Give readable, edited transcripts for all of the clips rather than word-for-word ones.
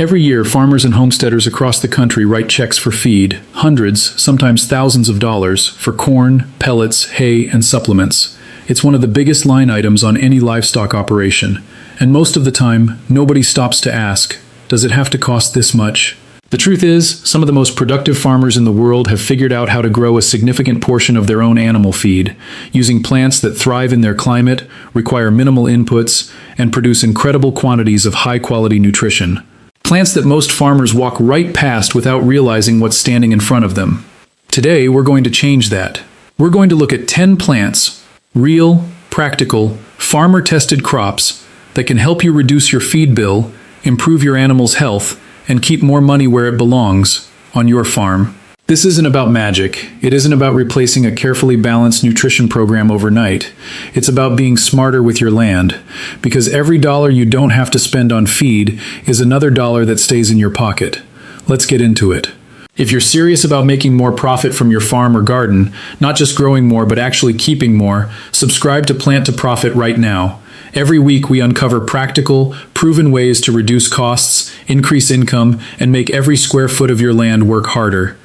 Every year, farmers and homesteaders across the country write checks for feed, hundreds, sometimes thousands of dollars, for corn, pellets, hay, and supplements. It's one of the biggest line items on any livestock operation. And most of the time, nobody stops to ask, does it have to cost this much? The truth is, some of the most productive farmers in the world have figured out how to grow a significant portion of their own animal feed, using plants that thrive in their climate, require minimal inputs, and produce incredible quantities of high-quality nutrition. Plants that most farmers walk right past without realizing what's standing in front of them. Today, we're going to change that. We're going to look at 10 plants, real, practical, farmer-tested crops that can help you reduce your feed bill, improve your animal's health, and keep more money where it belongs, on your farm. This isn't about magic. It isn't about replacing a carefully balanced nutrition program overnight. It's about being smarter with your land, because every dollar you don't have to spend on feed is another dollar that stays in your pocket. Let's get into it. If you're serious about making more profit from your farm or garden, not just growing more but actually keeping more, subscribe to Plant to Profit right now. Every week we uncover practical, proven ways to reduce costs, increase income, and make every square foot of your land work harder.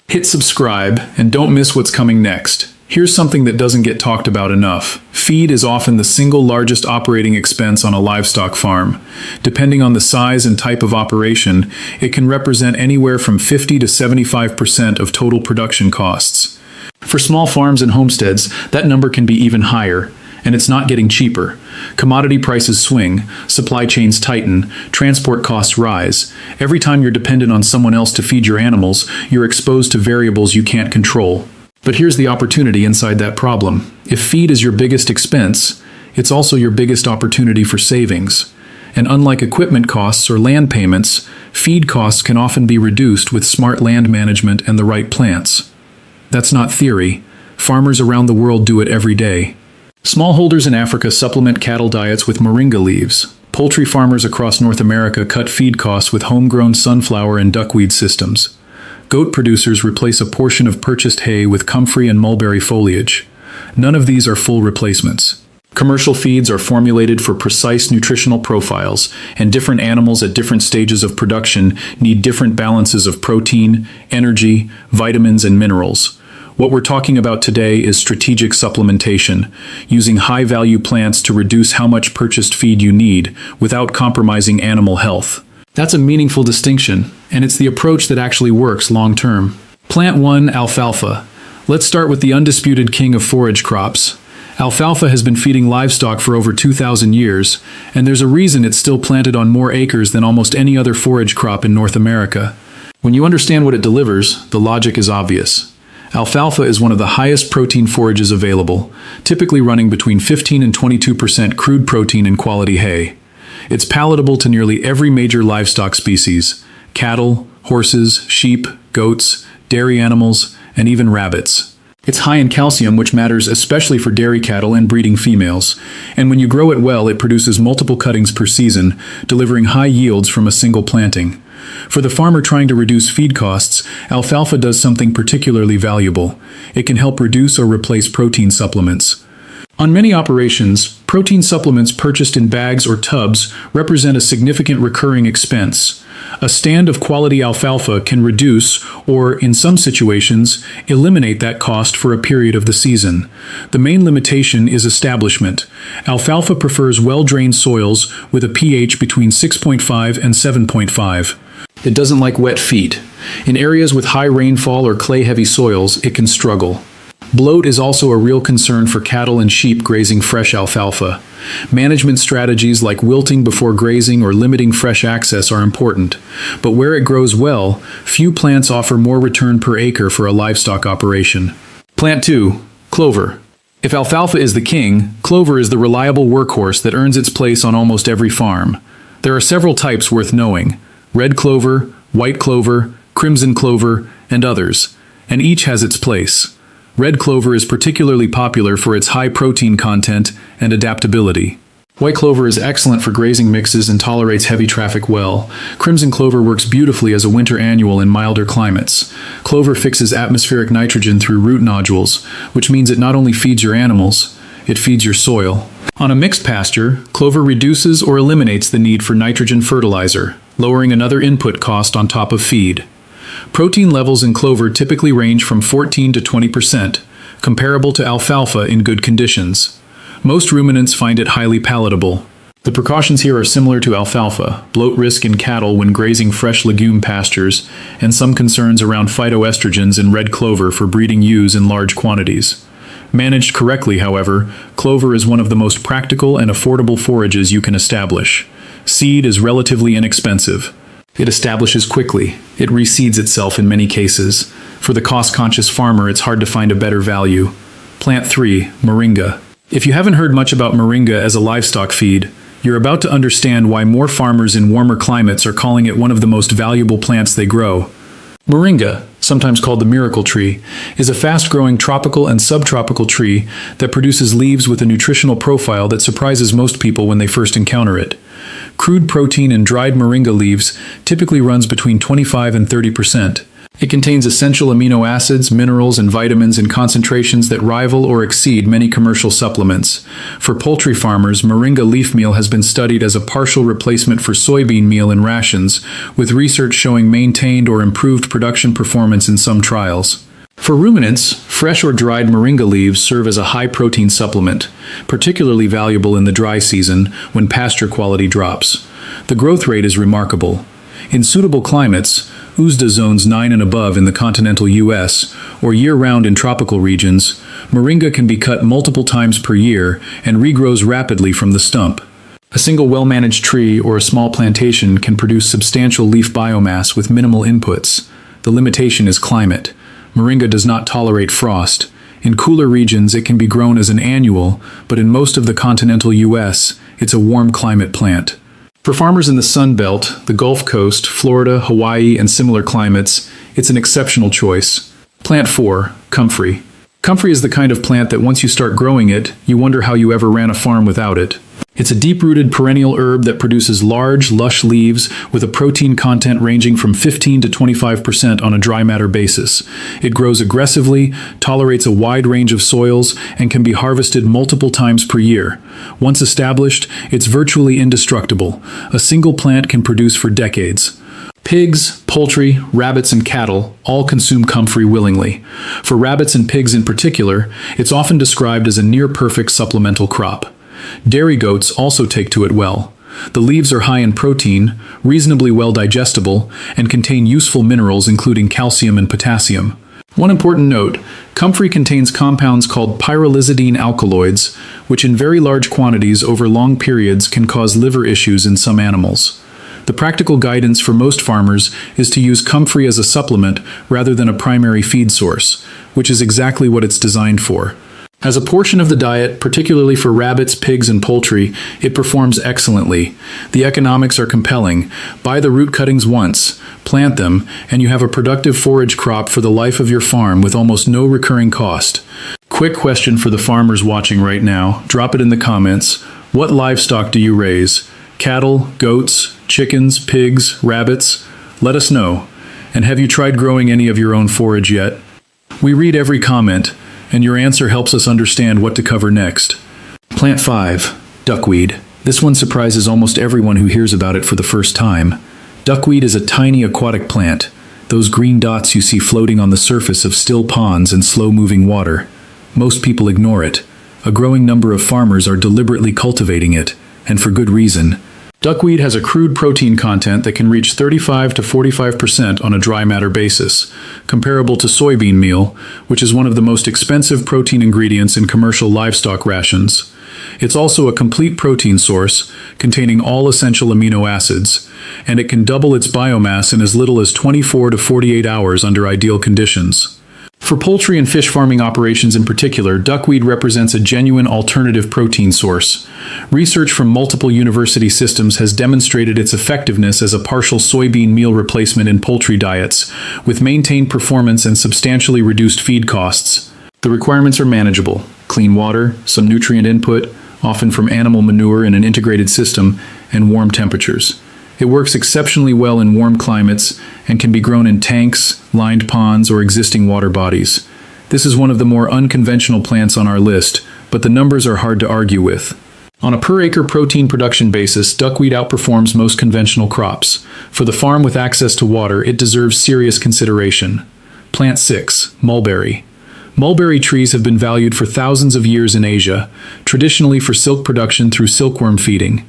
Hit subscribe and don't miss what's coming next. Here's something that doesn't get talked about enough. Feed is often the single largest operating expense on a livestock farm. Depending on the size and type of operation, it can represent anywhere from 50 to 75% of total production costs. For small farms and homesteads, that number can be even higher. And it's not getting cheaper. Commodity prices swing, supply chains tighten, transport costs rise. Every time you're dependent on someone else to feed your animals, you're exposed to variables you can't control. But here's the opportunity inside that problem. If feed is your biggest expense, it's also your biggest opportunity for savings. And unlike equipment costs or land payments, feed costs can often be reduced with smart land management and the right plants. That's not theory. Farmers around the world do it every day. Smallholders in Africa supplement cattle diets with moringa leaves. Poultry farmers across North America cut feed costs with homegrown sunflower and duckweed systems. Goat producers replace a portion of purchased hay with comfrey and mulberry foliage. None of these are full replacements. Commercial feeds are formulated for precise nutritional profiles, and different animals at different stages of production need different balances of protein, energy, vitamins, and minerals. What we're talking about today is strategic supplementation, using high-value plants to reduce how much purchased feed you need without compromising animal health. That's a meaningful distinction, and it's the approach that actually works long-term. Plant 1, alfalfa. Let's start with the undisputed king of forage crops. Alfalfa has been feeding livestock for over 2,000 years, and there's a reason it's still planted on more acres than almost any other forage crop in North America. When you understand what it delivers, the logic is obvious. Alfalfa is one of the highest protein forages available, typically running between 15 and 22% crude protein in quality hay. It's palatable to nearly every major livestock species: cattle, horses, sheep, goats, dairy animals, and even rabbits. It's high in calcium, which matters especially for dairy cattle and breeding females. And when you grow it well, it produces multiple cuttings per season, delivering high yields from a single planting. For the farmer trying to reduce feed costs, alfalfa does something particularly valuable. It can help reduce or replace protein supplements. On many operations, protein supplements purchased in bags or tubs represent a significant recurring expense. A stand of quality alfalfa can reduce, or in some situations, eliminate that cost for a period of the season. The main limitation is establishment. Alfalfa prefers well-drained soils with a pH between 6.5 and 7.5. It doesn't like wet feet. In areas with high rainfall or clay-heavy soils, it can struggle. Bloat is also a real concern for cattle and sheep grazing fresh alfalfa. Management strategies like wilting before grazing or limiting fresh access are important, but where it grows well, few plants offer more return per acre for a livestock operation. Plant 2, clover. If alfalfa is the king, clover is the reliable workhorse that earns its place on almost every farm. There are several types worth knowing: red clover, white clover, crimson clover, and others, and each has its place. Red clover is particularly popular for its high protein content and adaptability. White clover is excellent for grazing mixes and tolerates heavy traffic well. Crimson clover works beautifully as a winter annual in milder climates. Clover fixes atmospheric nitrogen through root nodules, which means it not only feeds your animals, it feeds your soil. On a mixed pasture, clover reduces or eliminates the need for nitrogen fertilizer, lowering another input cost on top of feed. Protein levels in clover typically range from 14 to 20%, comparable to alfalfa in good conditions. Most ruminants find it highly palatable. The precautions here are similar to alfalfa: bloat risk in cattle when grazing fresh legume pastures, and some concerns around phytoestrogens in red clover for breeding ewes in large quantities. Managed correctly, however, clover is one of the most practical and affordable forages you can establish. Seed is relatively inexpensive. It establishes quickly. It reseeds itself in many cases. For the cost-conscious farmer, it's hard to find a better value. Plant 3. Moringa. If you haven't heard much about moringa as a livestock feed, you're about to understand why more farmers in warmer climates are calling it one of the most valuable plants they grow. Moringa, sometimes called the miracle tree, is a fast-growing tropical and subtropical tree that produces leaves with a nutritional profile that surprises most people when they first encounter it. Crude protein in dried moringa leaves typically runs between 25 and 30%. It contains essential amino acids, minerals, and vitamins in concentrations that rival or exceed many commercial supplements. For poultry farmers, moringa leaf meal has been studied as a partial replacement for soybean meal in rations, with research showing maintained or improved production performance in some trials. For ruminants, fresh or dried moringa leaves serve as a high-protein supplement, particularly valuable in the dry season when pasture quality drops. The growth rate is remarkable. In suitable climates, USDA zones 9 and above in the continental U.S., or year-round in tropical regions, moringa can be cut multiple times per year and regrows rapidly from the stump. A single well-managed tree or a small plantation can produce substantial leaf biomass with minimal inputs. The limitation is climate. Moringa does not tolerate frost. In cooler regions, it can be grown as an annual, but in most of the continental U.S., it's a warm climate plant. For farmers in the Sun Belt, the Gulf Coast, Florida, Hawaii, and similar climates, it's an exceptional choice. Plant 4. Comfrey. Comfrey is the kind of plant that once you start growing it, you wonder how you ever ran a farm without it. It's a deep-rooted perennial herb that produces large, lush leaves with a protein content ranging from 15 to 25% on a dry matter basis. It grows aggressively, tolerates a wide range of soils, and can be harvested multiple times per year. Once established, it's virtually indestructible. A single plant can produce for decades. Pigs, poultry, rabbits, and cattle all consume comfrey willingly. For rabbits and pigs in particular, it's often described as a near-perfect supplemental crop. Dairy goats also take to it well. The leaves are high in protein, reasonably well digestible, and contain useful minerals including calcium and potassium. One important note, comfrey contains compounds called pyrrolizidine alkaloids, which in very large quantities over long periods can cause liver issues in some animals. The practical guidance for most farmers is to use comfrey as a supplement rather than a primary feed source, which is exactly what it's designed for. As a portion of the diet, particularly for rabbits, pigs, and poultry, it performs excellently. The economics are compelling. Buy the root cuttings once, plant them, and you have a productive forage crop for the life of your farm with almost no recurring cost. Quick question for the farmers watching right now. Drop it in the comments. What livestock do you raise? Cattle, goats, chickens, pigs, rabbits? Let us know. And have you tried growing any of your own forage yet? We read every comment, and your answer helps us understand what to cover next. Plant 5. Duckweed. This one surprises almost everyone who hears about it for the first time. Duckweed is a tiny aquatic plant, those green dots you see floating on the surface of still ponds and slow-moving water. Most people ignore it. A growing number of farmers are deliberately cultivating it, and for good reason. Duckweed has a crude protein content that can reach 35 to 45% on a dry matter basis, comparable to soybean meal, which is one of the most expensive protein ingredients in commercial livestock rations. It's also a complete protein source, containing all essential amino acids, and it can double its biomass in as little as 24 to 48 hours under ideal conditions. For poultry and fish farming operations in particular, duckweed represents a genuine alternative protein source. Research from multiple university systems has demonstrated its effectiveness as a partial soybean meal replacement in poultry diets, with maintained performance and substantially reduced feed costs. The requirements are manageable: clean water, some nutrient input, often from animal manure in an integrated system, and warm temperatures. It works exceptionally well in warm climates and can be grown in tanks, lined ponds, or existing water bodies. This is one of the more unconventional plants on our list, but the numbers are hard to argue with. On a per-acre protein production basis, duckweed outperforms most conventional crops. For the farm with access to water, it deserves serious consideration. Plant 6. Mulberry. Mulberry trees have been valued for thousands of years in Asia, traditionally for silk production through silkworm feeding.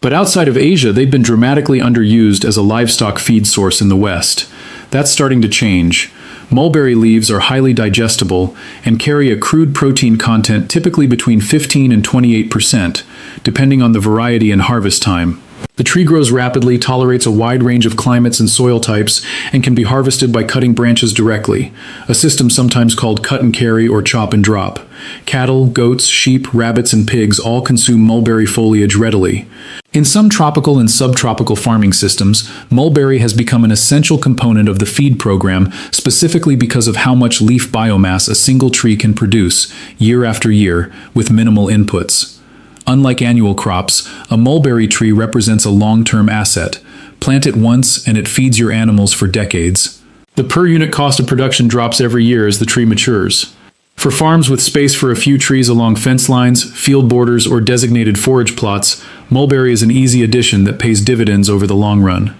But outside of Asia, they've been dramatically underused as a livestock feed source in the West. That's starting to change. Mulberry leaves are highly digestible and carry a crude protein content typically between 15 and 28%, depending on the variety and harvest time. The tree grows rapidly, tolerates a wide range of climates and soil types, and can be harvested by cutting branches directly, a system sometimes called cut and carry or chop and drop. Cattle, goats, sheep, rabbits, and pigs all consume mulberry foliage readily. In some tropical and subtropical farming systems, mulberry has become an essential component of the feed program, specifically because of how much leaf biomass a single tree can produce, year after year, with minimal inputs. Unlike annual crops, a mulberry tree represents a long-term asset. Plant it once and it feeds your animals for decades. The per-unit cost of production drops every year as the tree matures. For farms with space for a few trees along fence lines, field borders, or designated forage plots, mulberry is an easy addition that pays dividends over the long run.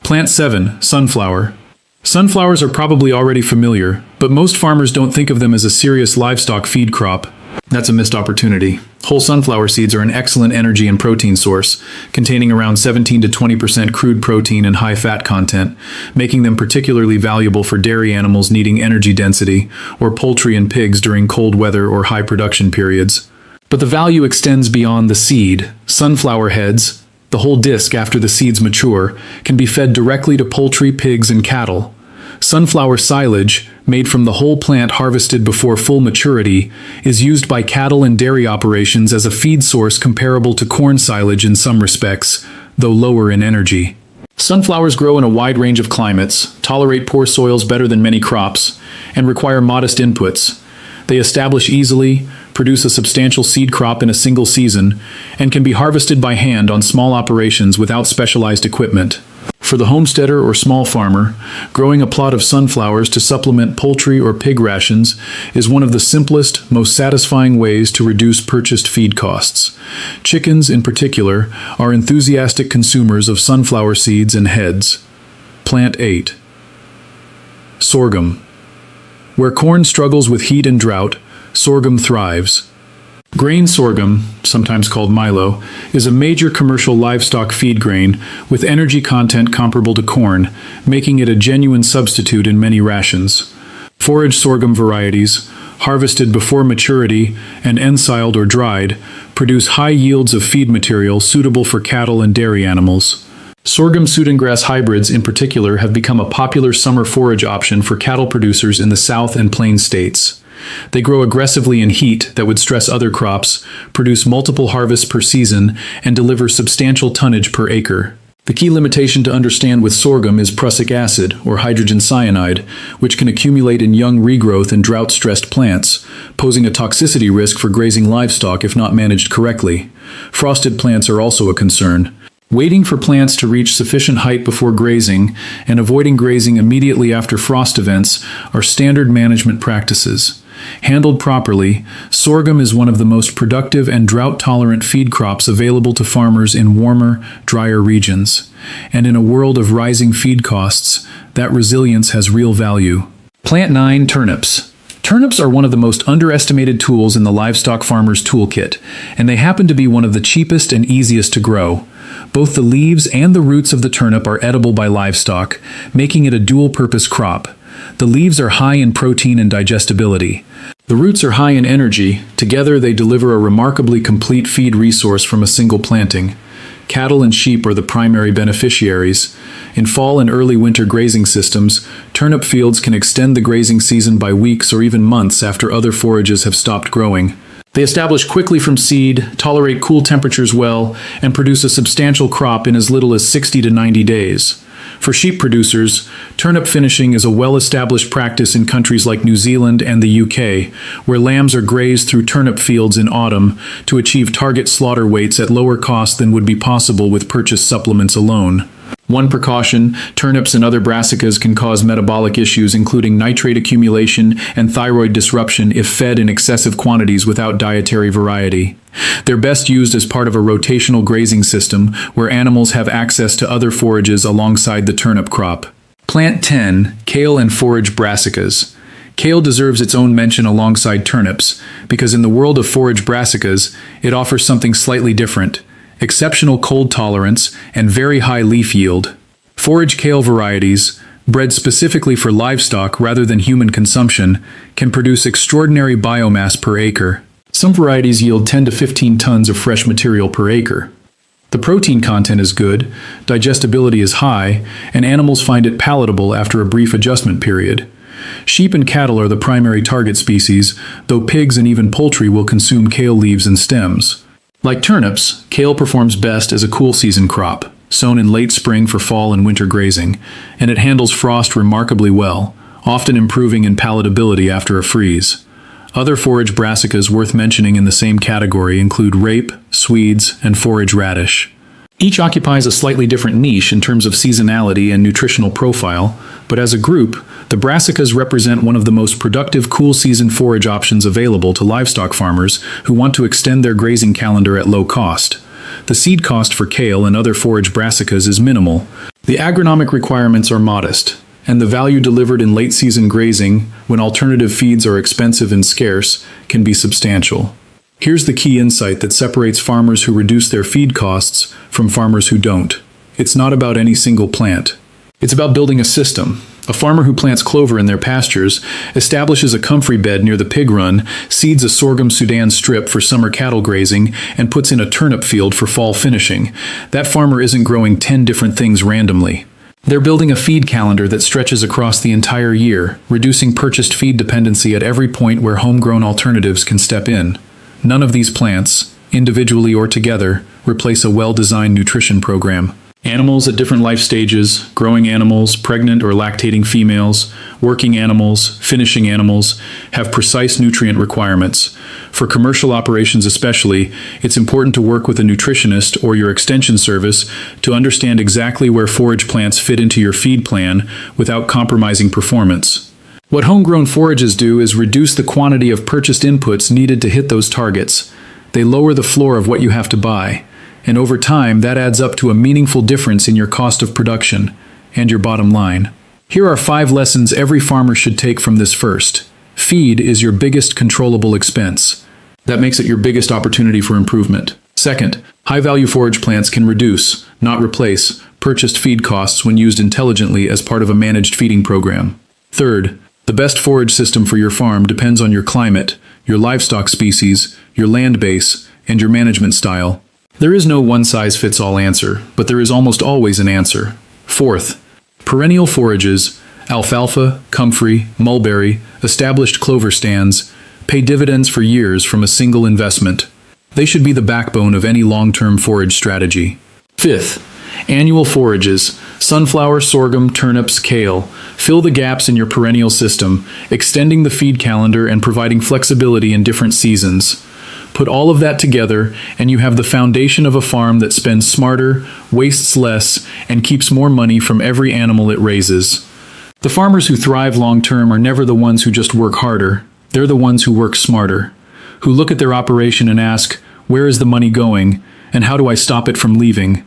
Plant 7. Sunflower. Sunflowers are probably already familiar, but most farmers don't think of them as a serious livestock feed crop. That's a missed opportunity. Whole sunflower seeds are an excellent energy and protein source, containing around 17 to 20% crude protein and high fat content, making them particularly valuable for dairy animals needing energy density, or poultry and pigs during cold weather or high production periods. But the value extends beyond the seed. Sunflower heads, the whole disc after the seeds mature, can be fed directly to poultry, pigs, and cattle. Sunflower silage, made from the whole plant harvested before full maturity, is used by cattle and dairy operations as a feed source comparable to corn silage in some respects, though lower in energy. Sunflowers grow in a wide range of climates, tolerate poor soils better than many crops, and require modest inputs. They establish easily, produce a substantial seed crop in a single season, and can be harvested by hand on small operations without specialized equipment. For the homesteader or small farmer, growing a plot of sunflowers to supplement poultry or pig rations is one of the simplest, most satisfying ways to reduce purchased feed costs. Chickens, in particular, are enthusiastic consumers of sunflower seeds and heads. Plant 8. Sorghum. Where corn struggles with heat and drought, sorghum thrives. Grain sorghum, sometimes called milo, is a major commercial livestock feed grain with energy content comparable to corn, making it a genuine substitute in many rations. Forage sorghum varieties, harvested before maturity and ensiled or dried, produce high yields of feed material suitable for cattle and dairy animals. Sorghum sudangrass hybrids in particular have become a popular summer forage option for cattle producers in the South and Plains states. They grow aggressively in heat that would stress other crops, produce multiple harvests per season, and deliver substantial tonnage per acre. The key limitation to understand with sorghum is prussic acid, or hydrogen cyanide, which can accumulate in young regrowth and drought-stressed plants, posing a toxicity risk for grazing livestock if not managed correctly. Frosted plants are also a concern. Waiting for plants to reach sufficient height before grazing and avoiding grazing immediately after frost events are standard management practices. Handled properly, sorghum is one of the most productive and drought-tolerant feed crops available to farmers in warmer, drier regions. And in a world of rising feed costs, that resilience has real value. Plant 9. Turnips. Turnips are one of the most underestimated tools in the livestock farmer's toolkit, and they happen to be one of the cheapest and easiest to grow. Both the leaves and the roots of the turnip are edible by livestock, making it a dual-purpose crop. The leaves are high in protein and digestibility. The roots are high in energy. Together they deliver a remarkably complete feed resource from a single planting. Cattle and sheep are the primary beneficiaries. In fall and early winter grazing systems, turnip fields can extend the grazing season by weeks or even months after other forages have stopped growing. They establish quickly from seed, tolerate cool temperatures well, and produce a substantial crop in as little as 60 to 90 days. For sheep producers, turnip finishing is a well-established practice in countries like New Zealand and the UK, where lambs are grazed through turnip fields in autumn to achieve target slaughter weights at lower cost than would be possible with purchased supplements alone. One precaution: turnips and other brassicas can cause metabolic issues including nitrate accumulation and thyroid disruption if fed in excessive quantities without dietary variety. They're best used as part of a rotational grazing system where animals have access to other forages alongside the turnip crop. Plant 10. Kale and forage brassicas. Kale deserves its own mention alongside turnips because in the world of forage brassicas, it offers something slightly different: exceptional cold tolerance and very high leaf yield. Forage kale varieties, bred specifically for livestock rather than human consumption, can produce extraordinary biomass per acre. Some varieties yield 10 to 15 tons of fresh material per acre. The protein content is good, digestibility is high, and animals find it palatable after a brief adjustment period. Sheep and cattle are the primary target species, though pigs and even poultry will consume kale leaves and stems. Like turnips, kale performs best as a cool season crop, sown in late spring for fall and winter grazing, and it handles frost remarkably well, often improving in palatability after a freeze. Other forage brassicas worth mentioning in the same category include rape, swedes, and forage radish. Each occupies a slightly different niche in terms of seasonality and nutritional profile, but as a group, the brassicas represent one of the most productive cool season forage options available to livestock farmers who want to extend their grazing calendar at low cost. The seed cost for kale and other forage brassicas is minimal. The agronomic requirements are modest, and the value delivered in late season grazing, when alternative feeds are expensive and scarce, can be substantial. Here's the key insight that separates farmers who reduce their feed costs from farmers who don't. It's not about any single plant. It's about building a system. A farmer who plants clover in their pastures, establishes a comfrey bed near the pig run, seeds a sorghum Sudan strip for summer cattle grazing, and puts in a turnip field for fall finishing. That farmer isn't growing 10 different things randomly. They're building a feed calendar that stretches across the entire year, reducing purchased feed dependency at every point where homegrown alternatives can step in. None of these plants, individually or together, replace a well-designed nutrition program. Animals at different life stages, growing animals, pregnant or lactating females, working animals, finishing animals, have precise nutrient requirements. For commercial operations especially, it's important to work with a nutritionist or your extension service to understand exactly where forage plants fit into your feed plan without compromising performance. What homegrown forages do is reduce the quantity of purchased inputs needed to hit those targets. They lower the floor of what you have to buy. And over time, that adds up to a meaningful difference in your cost of production and your bottom line. Here are 5 lessons every farmer should take from this. First, feed is your biggest controllable expense. That makes it your biggest opportunity for improvement. Second, high-value forage plants can reduce, not replace, purchased feed costs when used intelligently as part of a managed feeding program. Third, the best forage system for your farm depends on your climate, your livestock species, your land base, and your management style. There is no one-size-fits-all answer, but there is almost always an answer. Fourth, perennial forages, alfalfa, comfrey, mulberry, established clover stands, pay dividends for years from a single investment. They should be the backbone of any long-term forage strategy. Fifth, annual forages, sunflower, sorghum, turnips, kale. Fill the gaps in your perennial system, extending the feed calendar and providing flexibility in different seasons. Put all of that together, and you have the foundation of a farm that spends smarter, wastes less, and keeps more money from every animal it raises. The farmers who thrive long-term are never the ones who just work harder. They're the ones who work smarter, who look at their operation and ask, where is the money going, and how do I stop it from leaving?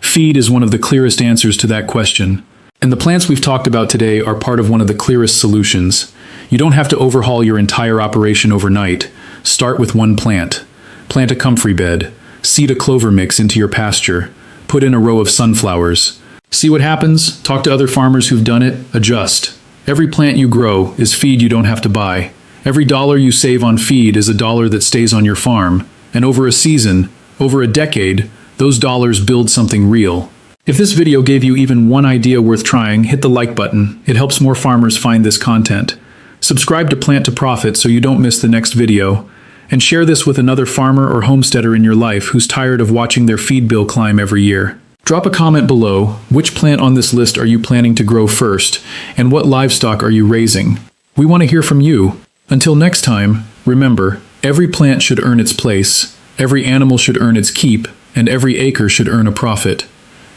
Feed is one of the clearest answers to that question. And the plants we've talked about today are part of one of the clearest solutions. You don't have to overhaul your entire operation overnight. Start with one plant. Plant a comfrey bed. Seed a clover mix into your pasture. Put in a row of sunflowers. See what happens? Talk to other farmers who've done it. Adjust. Every plant you grow is feed you don't have to buy. Every dollar you save on feed is a dollar that stays on your farm. And over a season, over a decade, those dollars build something real. If this video gave you even one idea worth trying, hit the like button. It helps more farmers find this content. Subscribe to Plant to Profit so you don't miss the next video. And share this with another farmer or homesteader in your life who's tired of watching their feed bill climb every year. Drop a comment below. Which plant on this list are you planning to grow first? And what livestock are you raising? We want to hear from you. Until next time, remember, every plant should earn its place, every animal should earn its keep, and every acre should earn a profit.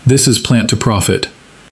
This is plant to profit.